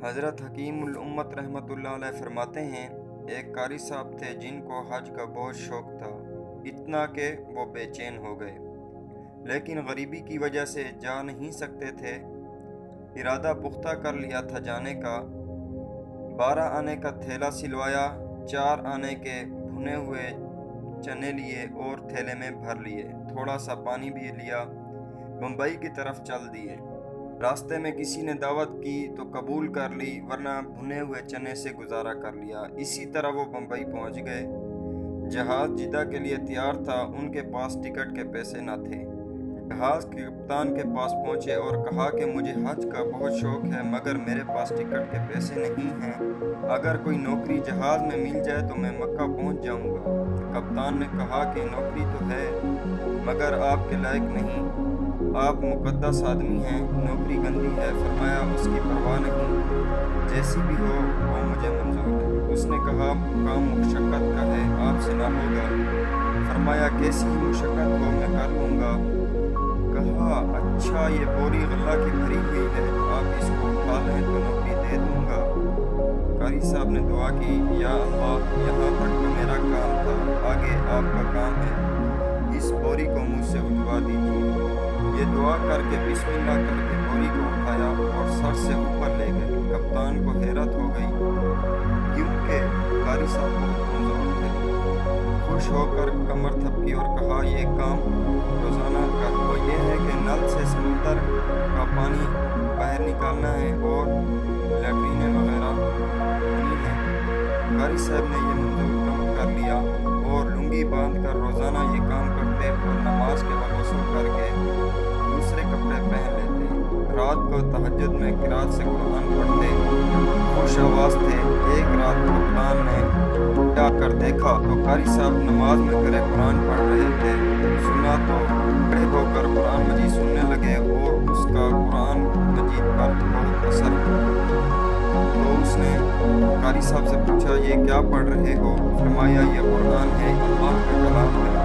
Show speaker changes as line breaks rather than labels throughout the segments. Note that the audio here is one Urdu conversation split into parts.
حضرت حکیم الامت رحمۃ اللہ علیہ فرماتے ہیں، ایک قاری صاحب تھے جن کو حج کا بہت شوق تھا، اتنا کہ وہ بے چین ہو گئے، لیکن غریبی کی وجہ سے جا نہیں سکتے تھے۔ ارادہ پختہ کر لیا تھا جانے کا۔ 12 آنے کا تھیلا سلوایا، 4 آنے کے بھنے ہوئے چنے لیے اور تھیلے میں بھر لیے، تھوڑا سا پانی بھی لیا، بمبئی کی طرف چل دیے۔ راستے میں کسی نے دعوت کی تو قبول کر لی، ورنہ بھنے ہوئے چنے سے گزارا کر لیا۔ اسی طرح وہ بمبئی پہنچ گئے۔ جہاز جدہ کے لیے تیار تھا، ان کے پاس ٹکٹ کے پیسے نہ تھے۔ جہاز کے کپتان کے پاس پہنچے اور کہا کہ مجھے حج کا بہت شوق ہے، مگر میرے پاس ٹکٹ کے پیسے نہیں ہیں، اگر کوئی نوکری جہاز میں مل جائے تو میں مکہ پہنچ جاؤں گا۔ کپتان نے کہا کہ نوکری تو ہے، مگر آپ کے لائق نہیں، آپ مقدس آدمی ہیں، نوکری گندی ہے۔ فرمایا اس کی پرواہ نہیں، جیسی بھی ہو وہ مجھے منظور ہے۔ اس نے کہا کام مشقت کا ہے، آپ سے نہ ہوگا۔ فرمایا کیسی ہی مشقت ہو میں کر لوں گا۔ کہا اچھا یہ بوری غلہ کی بھری ہوئی ہے، آپ اس کو اٹھا لیں تو نوکری دے دوں گا۔ قاری صاحب نے دعا کی، یا اللہ یہاں تک تو میرا کام تھا، آگے آپ کا کام ہے، اس بوری کو مجھ سے اٹھوا دیجیے۔ یہ دعا کر کے بسم اللہ کر کے بوری کو اٹھایا اور سر سے اوپر لے گئے۔ کپتان کو حیرت ہو گئی، کیونکہ قاری صاحب بہت کمزور تھے۔ خوش ہو کر کمر تھپکی اور کہا یہ کام روزانہ کا تو یہ ہے کہ نل سے سمندر کا پانی باہر نکالنا ہے اور لیٹرینیں وغیرہ دھونی ہیں۔ قاری صاحب نے یہ منظور کر لیا اور لنگی باندھ کر روزانہ یہ کام کرتے اور نماز کے وقت غسل کر کے دوسرے کپڑے پہن لیتے۔ رات کو تہجد میں قرات سے قرآن پڑھتے، خوش آواز تھے۔ ایک رات کپتان نے جا کر دیکھا تو قاری صاحب نماز میں کھڑے قرآن پڑھ رہے تھے۔ سنا تو کھڑے ہو کر قرآن مجید سننے لگے اور اس کا قرآن مجید پر بہت اثر ہوا۔ تو اس نے قاری صاحب سے پوچھا یہ کیا پڑھ رہے ہو؟ فرمایا یہ قرآن ہے، اللہ کا کلام ہے۔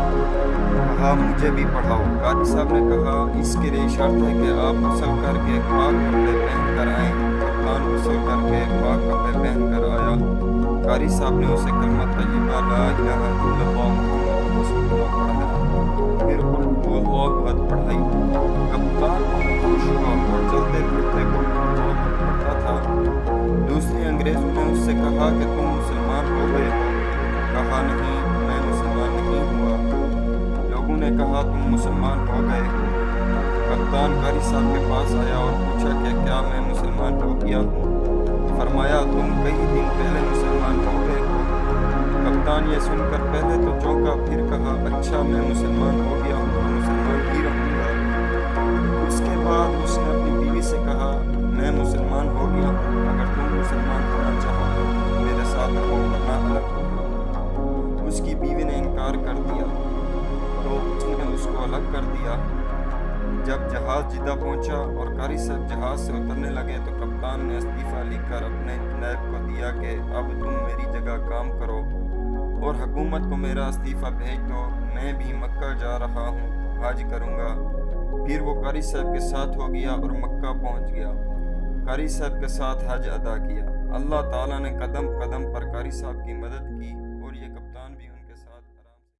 کہا مجھے بھی پڑھاؤ۔ قاری صاحب نے کہا اس کے لیے شرط ہے کہ آپ غسل کر کے پاک کپڑے پہن کر آئیں۔ کپتان غسل کر کے پاک کپڑے پہن کر آیا۔ قاری صاحب نے اسے کلمہ طیبہ لا الہ الا اللہ محمد رسول اللہ پڑھایا، پھر قل هو اللہ احد پڑھائی۔ کپتان بہت خوش ہوا اور چلتے پھرتے قل هو اللہ احد پڑھتا تھا۔ دوسرے انگریزوں نے اس سے کہا کہ تم مسلمان ہو گئے ہو؟ کہا نہیں، میں مسلمان نہیں ہوا۔ لوگوں نے کہا تم مسلمان ہو گئے ہو۔ کپتان قاری صاحب کے پاس آیا اور پوچھا کہ کیا میں مسلمان ہو گیا ہوں؟ فرمایا تم کئی دن پہلے مسلمان ہو گئے ہو۔ کپتان یہ سن کر پہلے تو چونکا، پھر کہا اچھا میں مسلمان ہو گیا ہوں تو مسلمان ہی رہوں گا۔ اس کے بعد اس نے اپنی بیوی سے کہا میں مسلمان ہو گیا ہوں، اگر تم مسلمان ہونا چاہو تو میرے ساتھ رہو ورنہ الگ ہو جاؤ۔ اس کی بیوی نے انکار کر دیا تو اس نے اس کو الگ کر دیا۔ جب جہاز جدہ پہنچا اور قاری صاحب جہاز سے اترنے لگے تو کپتان نے استعفیٰ لکھ کر اپنے نائب کو دیا کہ اب تم میری جگہ کام کرو اور حکومت کو میرا استعفیٰ بھیج دو، میں بھی مکہ جا رہا ہوں، حج کروں گا۔ پھر وہ قاری صاحب کے ساتھ ہو گیا اور مکہ پہنچ گیا۔ قاری صاحب کے ساتھ حج ادا کیا۔ اللہ تعالیٰ نے قدم قدم پر قاری صاحب کی مدد کی اور یہ کپتان بھی ان کے ساتھ